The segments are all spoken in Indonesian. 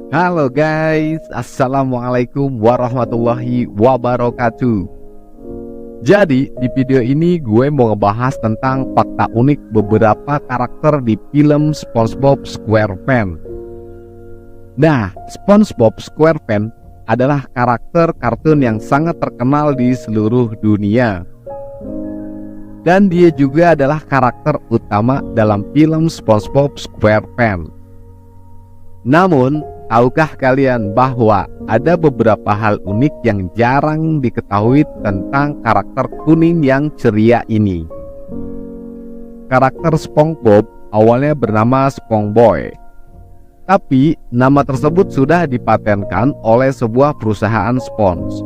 Halo guys, Assalamualaikum warahmatullahi wabarakatuh. Jadi di video ini gue mau ngebahas tentang fakta unik beberapa karakter di film SpongeBob SquarePants. Nah, SpongeBob SquarePants adalah karakter kartun yang sangat terkenal di seluruh dunia. Dan dia juga adalah karakter utama dalam film SpongeBob SquarePants. Namun, tahukah kalian bahwa ada beberapa hal unik yang jarang diketahui tentang karakter kuning yang ceria ini? Karakter SpongeBob awalnya bernama SpongeBoy, tapi nama tersebut sudah dipatenkan oleh sebuah perusahaan spons.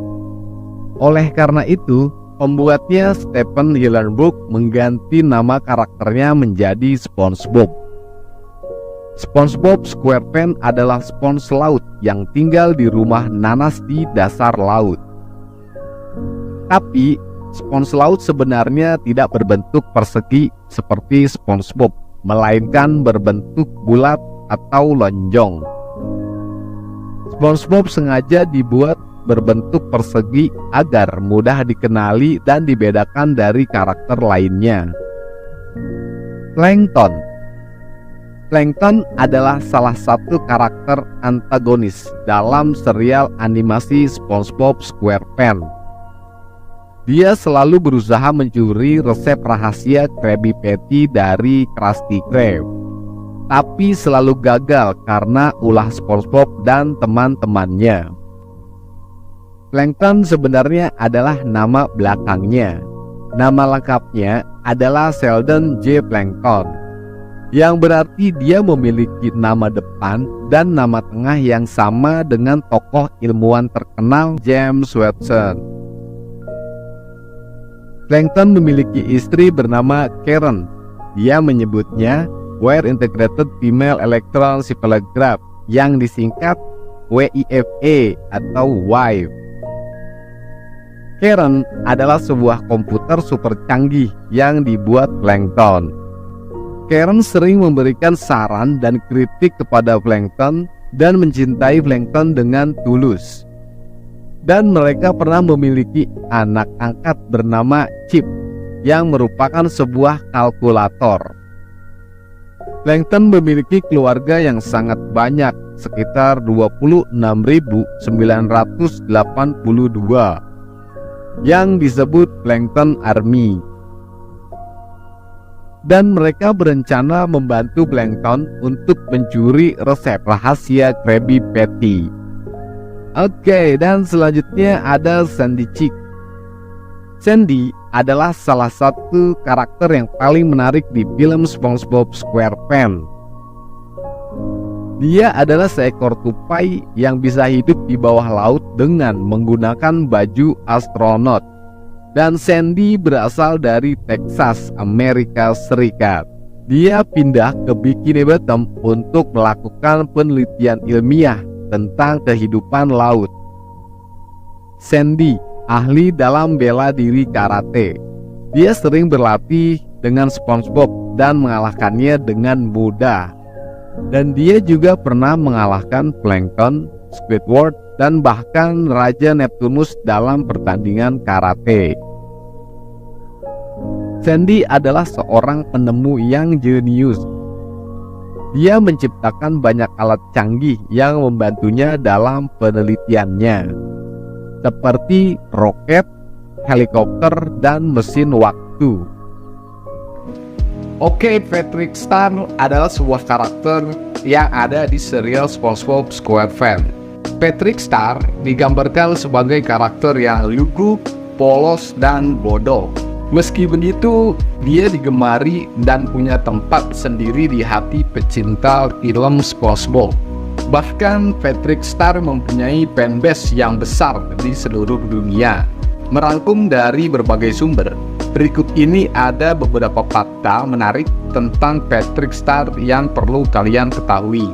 Oleh karena itu, pembuatnya Stephen Hillenburg mengganti nama karakternya menjadi SpongeBob. SpongeBob SquarePants adalah spons laut yang tinggal di rumah nanas di dasar laut. Tapi spons laut sebenarnya tidak berbentuk persegi seperti SpongeBob, melainkan berbentuk bulat atau lonjong. SpongeBob sengaja dibuat berbentuk persegi agar mudah dikenali dan dibedakan dari karakter lainnya. Plankton adalah salah satu karakter antagonis dalam serial animasi SpongeBob SquarePants. Dia selalu berusaha mencuri resep rahasia Krabby Patty dari Krusty Krab, tapi selalu gagal karena ulah SpongeBob dan teman-temannya. Plankton sebenarnya adalah nama belakangnya. Nama lengkapnya adalah Sheldon J. Plankton, yang berarti dia memiliki nama depan dan nama tengah yang sama dengan tokoh ilmuwan terkenal James Watson. Plankton memiliki istri bernama Karen. Dia menyebutnya Wire Integrated Female Electron Cephalograph, yang disingkat WIFE atau wife. Karen adalah sebuah komputer super canggih yang dibuat Plankton. Karen sering memberikan saran dan kritik kepada Plankton dan mencintai Plankton dengan tulus. Dan mereka pernah memiliki anak angkat bernama Chip, yang merupakan sebuah kalkulator. Plankton memiliki keluarga yang sangat banyak, sekitar 26.982, yang disebut Plankton Army. Dan mereka berencana membantu Plankton untuk mencuri resep rahasia Krabby Patty. Oke, dan selanjutnya ada Sandy Chick. Sandy adalah salah satu karakter yang paling menarik di film SpongeBob SquarePants. Dia adalah seekor tupai yang bisa hidup di bawah laut dengan menggunakan baju astronot. Dan Sandy berasal dari Texas, Amerika Serikat. Dia pindah ke Bikini Bottom untuk melakukan penelitian ilmiah tentang kehidupan laut. Sandy ahli dalam bela diri karate. Dia sering berlatih dengan SpongeBob dan mengalahkannya dengan mudah. Dan dia juga pernah mengalahkan Plankton, Squidward, dan bahkan Raja Neptunus dalam pertandingan karate. Sandy adalah seorang penemu yang jenius. Dia menciptakan banyak alat canggih yang membantunya dalam penelitiannya, seperti roket, helikopter, dan mesin waktu. Oke, Patrick Star adalah sebuah karakter yang ada di serial SpongeBob SquarePants. Patrick Star digambarkan sebagai karakter yang lugu, polos, dan bodoh. Meski begitu, dia digemari dan punya tempat sendiri di hati pecinta film SpongeBob. Bahkan Patrick Star mempunyai fanbase yang besar di seluruh dunia. Merangkum dari berbagai sumber, berikut ini ada beberapa fakta menarik tentang Patrick Star yang perlu kalian ketahui.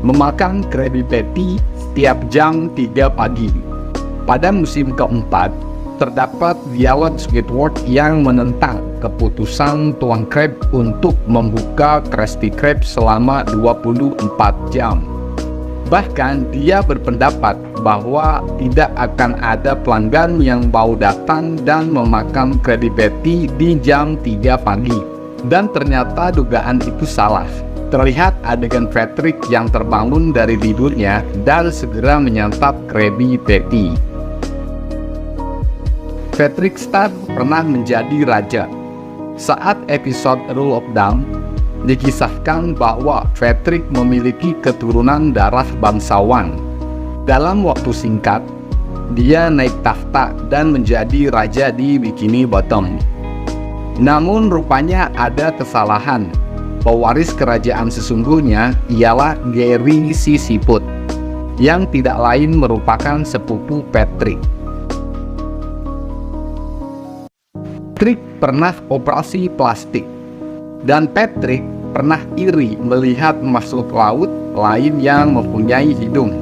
Memakan Krabby Patty setiap jam 3 pagi. Pada musim keempat, terdapat dialog Squidward yang menentang keputusan Tuan Krab untuk membuka Krusty Krab selama 24 jam. Bahkan dia berpendapat bahwa tidak akan ada pelanggan yang mau datang dan memakan Krabby Patty di jam 3 pagi. Dan ternyata dugaan itu salah. Terlihat adegan Patrick yang terbangun dari tidurnya dan segera menyantap Krabby Patty. Patrick Star pernah menjadi raja. Saat episode Rule of Dawn, dikisahkan bahwa Patrick memiliki keturunan darah bangsawan. Dalam waktu singkat, dia naik takhta dan menjadi raja di Bikini Bottom. Namun rupanya ada kesalahan. Pewaris kerajaan sesungguhnya ialah Gary Sisiput, yang tidak lain merupakan sepupu Patrick. Patrick pernah operasi plastik, dan Patrick pernah iri melihat makhluk laut lain yang mempunyai hidung.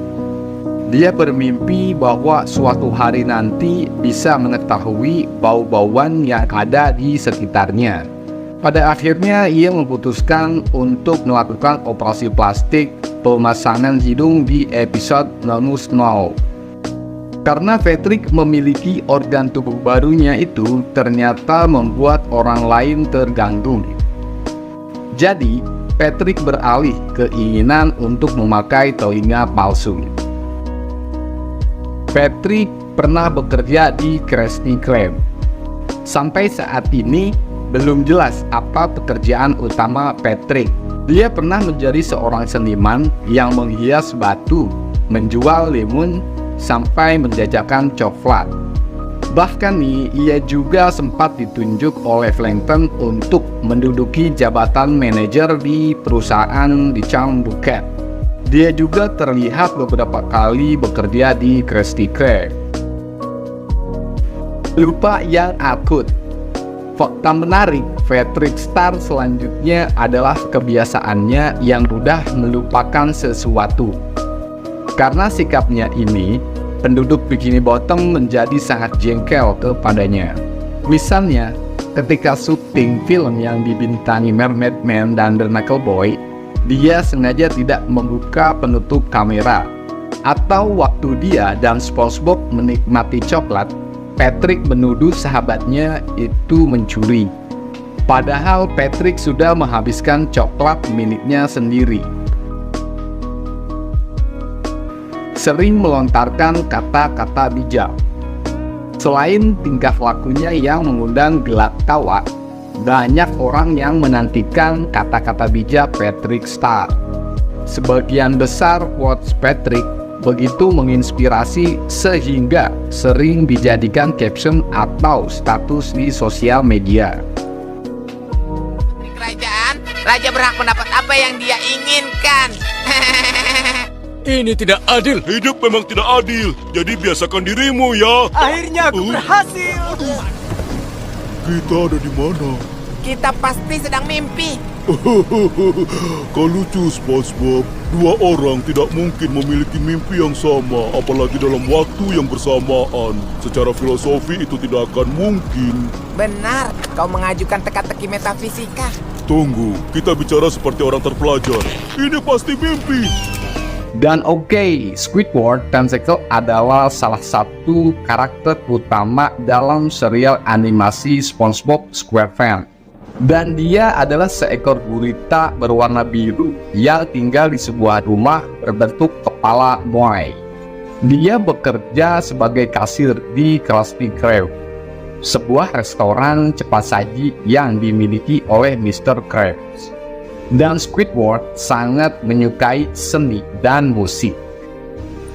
Dia bermimpi bahwa suatu hari nanti bisa mengetahui bau-bauan yang ada di sekitarnya. Pada akhirnya ia memutuskan untuk melakukan operasi plastik pemasangan hidung di episode No Snow. Karena Patrick memiliki organ tubuh barunya itu ternyata membuat orang lain terganggu. Jadi, Patrick beralih keinginan untuk memakai telinga palsu. Patrick pernah bekerja di Krusty Krab. Sampai saat ini, belum jelas apa pekerjaan utama Patrick. Dia pernah menjadi seorang seniman yang menghias batu, menjual limun, sampai menjajakan coklat. Bahkan ia juga sempat ditunjuk oleh Plankton untuk menduduki jabatan manajer di perusahaan di Chambouquet. Dia juga terlihat beberapa kali bekerja di Krusty Krab. Lupa yang akut. Fakta menarik Patrick Star selanjutnya adalah kebiasaannya yang mudah melupakan sesuatu. Karena sikapnya ini, penduduk Bikini Bottom menjadi sangat jengkel kepadanya. Misalnya, ketika syuting film yang dibintangi Mermaid Man dan The Knuckle Boy, dia sengaja tidak membuka penutup kamera. Atau waktu dia dan SpongeBob menikmati coklat, Patrick menuduh sahabatnya itu mencuri. Padahal Patrick sudah menghabiskan coklat miliknya sendiri. Sering melontarkan kata-kata bijak. Selain tingkah lakunya yang mengundang gelak tawa, banyak orang yang menantikan kata-kata bijak Patrick Star. Sebagian besar quotes Patrick begitu menginspirasi sehingga sering dijadikan caption atau status di sosial media. Kerajaan, raja berhak mendapat apa yang dia inginkan. Ini tidak adil. Hidup memang tidak adil, jadi biasakan dirimu ya. Akhirnya aku berhasil. Kita ada di mana? Kita pasti sedang mimpi. Kau lucu, SpongeBob. Dua orang tidak mungkin memiliki mimpi yang sama, apalagi dalam waktu yang bersamaan. Secara filosofi itu tidak akan mungkin. Benar, kau mengajukan teka-teki metafisika. Tunggu, kita bicara seperti orang terpelajar. Ini pasti mimpi. Dan oke, Squidward Tentacle adalah salah satu karakter utama dalam serial animasi SpongeBob SquarePants. Dan dia adalah seekor gurita berwarna biru yang tinggal di sebuah rumah berbentuk kepala moai. Dia bekerja sebagai kasir di Krusty Krab, sebuah restoran cepat saji yang dimiliki oleh Mr. Krabs. Dan Squidward sangat menyukai seni dan musik,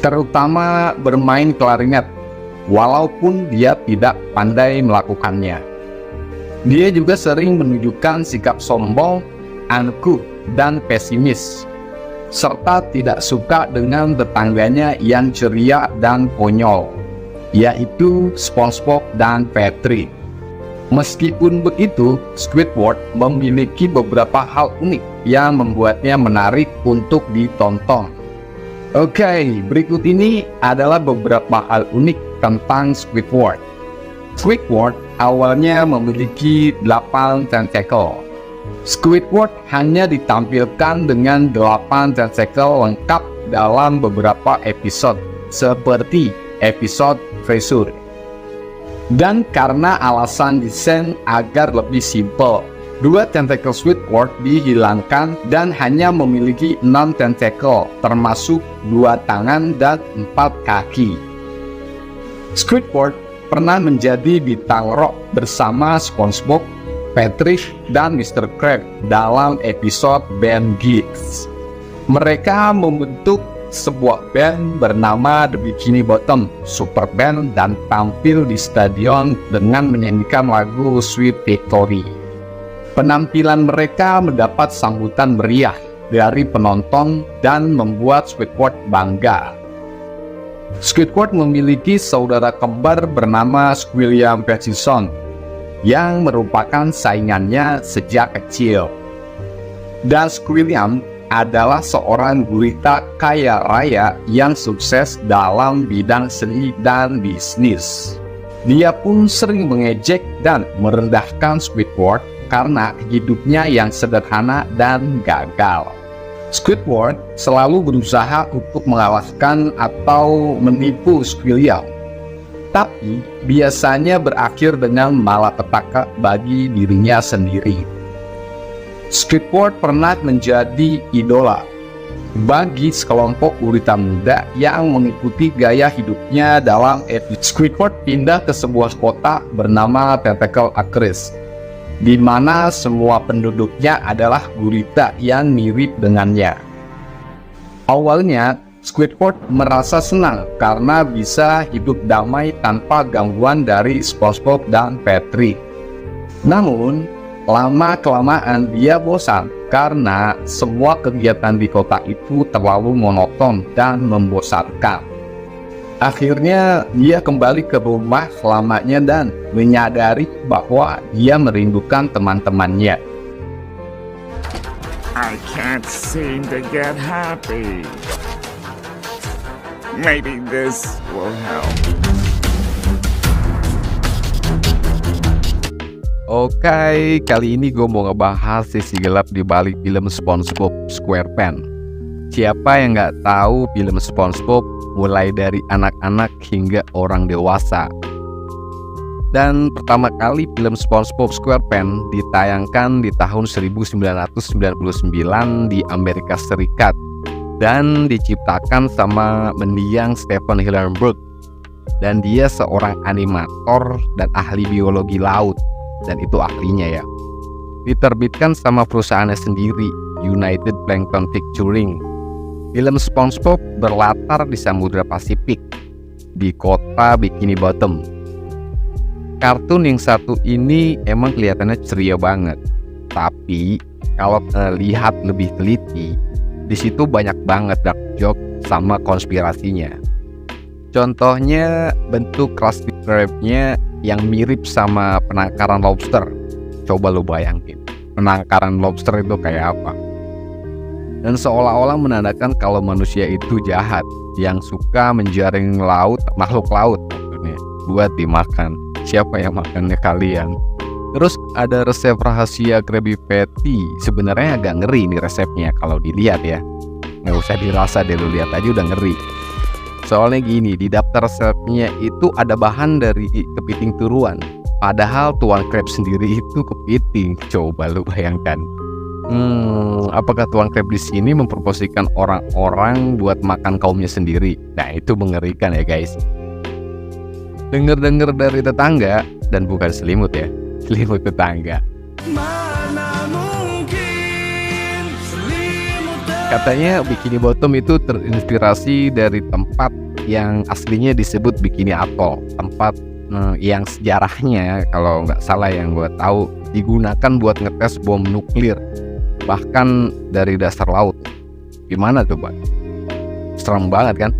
terutama bermain klarinet, walaupun dia tidak pandai melakukannya. Dia juga sering menunjukkan sikap sombong, angkuh, dan pesimis, serta tidak suka dengan tetangganya yang ceria dan konyol, yaitu SpongeBob dan Patrick. Meskipun begitu, Squidward memiliki beberapa hal unik yang membuatnya menarik untuk ditonton. Oke, berikut ini adalah beberapa hal unik tentang Squidward. Squidward awalnya memiliki 8 tentakel. Squidward hanya ditampilkan dengan 8 tentakel lengkap dalam beberapa episode, seperti episode Treasure. Dan karena alasan desain agar lebih simpel, 2 tentacle Squidward dihilangkan dan hanya memiliki 6 tentacle, termasuk 2 tangan dan 4 kaki. Squidward pernah menjadi bintang rock bersama SpongeBob, Patrick, dan Mr. Krabs dalam episode Band Geeks. Mereka membentuk sebuah band bernama The Bikini Bottom Super Band dan tampil di stadion dengan menyanyikan lagu Sweet Victory. Penampilan mereka mendapat sambutan meriah dari penonton dan membuat Squidward bangga. Squidward memiliki saudara kembar bernama Squilliam Peterson yang merupakan saingannya sejak kecil. Dan Squilliam adalah seorang gurita kaya raya yang sukses dalam bidang seni dan bisnis. Dia pun sering mengejek dan merendahkan Squidward karena hidupnya yang sederhana dan gagal. Squidward selalu berusaha untuk mengalahkan atau menipu Squilliam, tapi biasanya berakhir dengan malapetaka bagi dirinya sendiri. Squidward pernah menjadi idola bagi sekelompok gurita muda yang mengikuti gaya hidupnya dalam episode. Squidward pindah ke sebuah kota bernama Tentacle Acres, di mana semua penduduknya adalah gurita yang mirip dengannya. Awalnya, Squidward merasa senang karena bisa hidup damai tanpa gangguan dari SpongeBob dan Patrick. Namun, lama-kelamaan dia bosan karena semua kegiatan di kota itu terlalu monoton dan membosankan. Akhirnya, dia kembali ke rumah lamanya dan menyadari bahwa dia merindukan teman-temannya. I can't seem to get happy. Maybe this will help. Oke, kali ini gue mau ngebahas sisi gelap di balik film SpongeBob SquarePants. Siapa yang nggak tahu film SpongeBob mulai dari anak-anak hingga orang dewasa? Dan pertama kali film SpongeBob SquarePants ditayangkan di tahun 1999 di Amerika Serikat dan diciptakan sama mendiang Stephen Hillenburg, dan dia seorang animator dan ahli biologi laut, dan itu ahlinya ya. Diterbitkan sama perusahaannya sendiri, United Plankton Pictures. Film SpongeBob berlatar di Samudra Pasifik, di kota Bikini Bottom. Kartun yang satu ini emang kelihatannya ceria banget, tapi kalau lihat lebih teliti, di situ banyak banget dark joke sama konspirasinya. Contohnya bentuk Krusty Krab-nya yang mirip sama penangkaran lobster. Coba lo bayangin, penangkaran lobster itu kayak apa? Dan seolah-olah menandakan kalau manusia itu jahat, yang suka menjaring makhluk laut maksudnya, buat dimakan. Siapa yang makannya kalian? Terus ada resep rahasia Krabby Patty. Sebenarnya agak ngeri nih resepnya kalau dilihat ya. Nggak usah dirasa deh, lu lihat aja udah ngeri. Soalnya gini, di daftar resepnya itu ada bahan dari kepiting turuan. Padahal Tuan Krab sendiri itu kepiting. Coba lu bayangkan. Apakah Tuan Krab di sini mempromosikan orang-orang buat makan kaumnya sendiri? Nah, itu mengerikan ya guys. Dengar-dengar dari tetangga, dan bukan selimut ya, selimut tetangga. Katanya Bikini Bottom itu terinspirasi dari tempat yang aslinya disebut Bikini Atoll, tempat yang sejarahnya kalau nggak salah yang gue tahu digunakan buat ngetes bom nuklir, bahkan dari dasar laut. Gimana coba? Serem banget kan?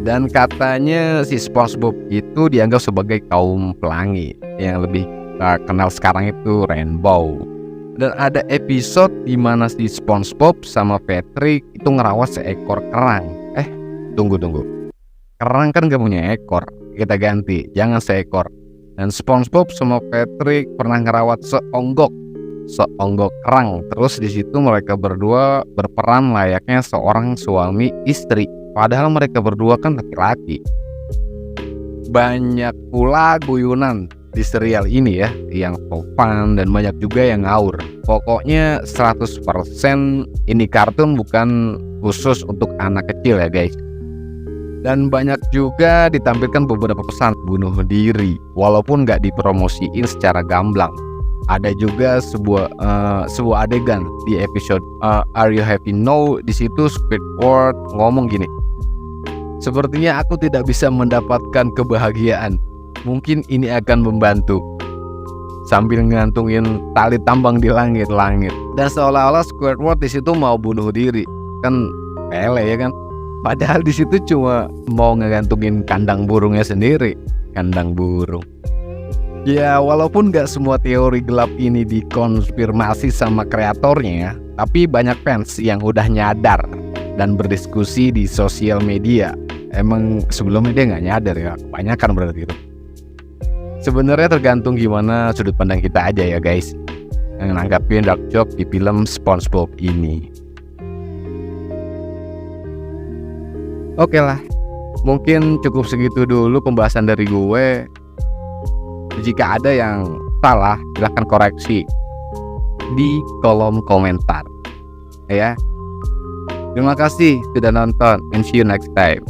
Dan katanya si SpongeBob itu dianggap sebagai kaum pelangi, yang lebih kenal sekarang itu Rainbow. Dan ada episode di mana si SpongeBob sama Patrick itu ngerawat seekor kerang. Tunggu. Kerang kan gak punya ekor. Kita ganti, jangan seekor. Dan SpongeBob sama Patrick pernah ngerawat seonggok. seonggok kerang. Terus di situ mereka berdua berperan layaknya seorang suami istri, padahal mereka berdua kan laki-laki. Banyak pula guyonan di serial ini ya, yang sopan dan banyak juga yang ngawur. Pokoknya 100% ini kartun bukan khusus untuk anak kecil ya guys. Dan banyak juga ditampilkan beberapa pesan bunuh diri, walaupun nggak dipromosiin secara gamblang. Ada juga sebuah adegan di episode Are You Happy Now. Di situ Squidward ngomong gini, sepertinya aku tidak bisa mendapatkan kebahagiaan. Mungkin ini akan membantu, sambil ngantungin tali tambang di langit-langit. Dan seolah-olah Squidward di situ mau bunuh diri, kan pele ya kan. Padahal di situ cuma mau ngegantungin kandang burungnya sendiri, kandang burung. Ya walaupun gak semua teori gelap ini dikonfirmasi sama kreatornya, tapi banyak fans yang udah nyadar dan berdiskusi di sosial media. Emang sebelumnya dia gak nyadar ya, kebanyakan berarti itu. Sebenarnya tergantung gimana sudut pandang kita aja ya guys, yang nanggapin dark joke di film SpongeBob ini. Oke lah, mungkin cukup segitu dulu pembahasan dari gue. Jika ada yang salah, silahkan koreksi di kolom komentar ya. Terima kasih sudah nonton, and see you next time.